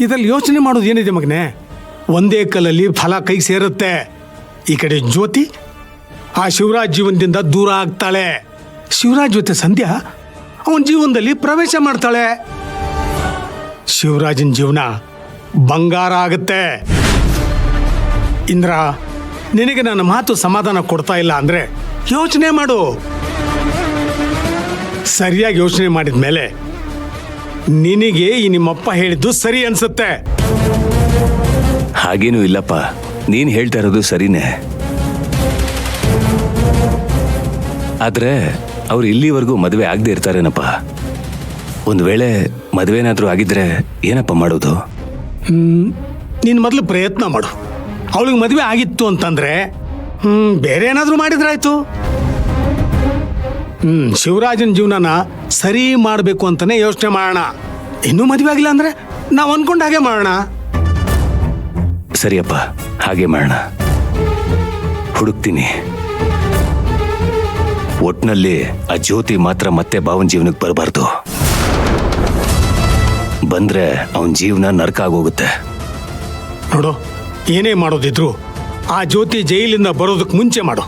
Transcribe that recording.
ಇದರಲ್ಲಿ ಯೋಚನೆ ಮಾಡೋದು ಏನಿದೆ ಮಗನೇ? ಒಂದೇ ಕಲ್ಲಲ್ಲಿ ಫಲ ಕೈಗೆ ಸೇರುತ್ತೆ. ಈ ಕಡೆ ಜ್ಯೋತಿ ಆ ಶಿವರಾಜ್ ಜೀವನದಿಂದ ದೂರ ಆಗ್ತಾಳೆ. ಶಿವರಾಜ್ ಜೊತೆ ಸಂಧ್ಯಾ ಅವನ ಜೀವನದಲ್ಲಿ ಪ್ರವೇಶ ಮಾಡ್ತಾಳೆ. ಶಿವರಾಜನ ಜೀವನ ಬಂಗಾರ ಆಗುತ್ತೆ. ಇಂದ್ರ, ನಿನಗೆ ನನ್ನ ಮಾತು ಸಮಾಧಾನ ಕೊಡ್ತಾ ಇಲ್ಲ ಅಂದ್ರೆ ಯೋಚನೆ ಮಾಡು. ಸರಿಯಾಗಿ ಯೋಚನೆ ಮಾಡಿದ ಮೇಲೆ ನಿನಗೆ ಈ ನಿಮ್ಮಪ್ಪ ಹೇಳಿದ್ದು ಸರಿ ಅನ್ಸುತ್ತೆ. ಹಾಗೇನೂ ಇಲ್ಲಪ್ಪ, ನೀನ್ ಹೇಳ್ತಾ ಇರೋದು ಸರಿನೇ. ಆದ್ರೆ ಅವ್ರು ಇಲ್ಲಿವರೆಗೂ ಮದುವೆ ಆಗದೆ ಇರ್ತಾರೇನಪ್ಪ. ಒಂದು ವೇಳೆ ಮದುವೆನಾದ್ರೂ ಆಗಿದ್ರೆ ಏನಪ್ಪ ಮಾಡೋದು? ನೀನು ಮೊದಲು ಪ್ರಯತ್ನ ಮಾಡು. ಅವಳಿಗೆ ಮದುವೆ ಆಗಿತ್ತು ಅಂತಂದ್ರೆ ಬೇರೆ ಏನಾದರೂ ಮಾಡಿದ್ರಾಯ್ತು. ಶಿವರಾಜನ ಜೀವನನ ಸರಿ ಮಾಡಬೇಕು ಅಂತಾನೆ ಯೋಚನೆ ಮಾಡೋಣ. ಇನ್ನೂ ಮದುವೆ ಆಗಿಲ್ಲ ಅಂದ್ರೆ ನಾವು ಅನ್ಕೊಂಡ ಹಾಗೆ ಮಾಡೋಣ. ಸರಿಯಪ್ಪ, ಹಾಗೆ ಮಾಡೋಣ. ಹುಡುಕ್ತೀನಿ. ಒಟ್ನಲ್ಲಿ ಆ ಜ್ಯೋತಿ ಮಾತ್ರ ಮತ್ತೆ ಭಾವನ ಜೀವನಕ್ಕೆ ಬರಬಾರ್ದು. ಬಂದ್ರೆ ಅವನ ಜೀವನ ನರಕ ಆಗೋಗುತ್ತೆ. ನೋಡು, ಏನೇ ಮಾಡೋದಿದ್ರು ಆ ಜ್ಯೋತಿ ಜೈಲಿಂದ ಬರೋದಕ್ಕೆ ಮುಂಚೆ ಮಾಡು.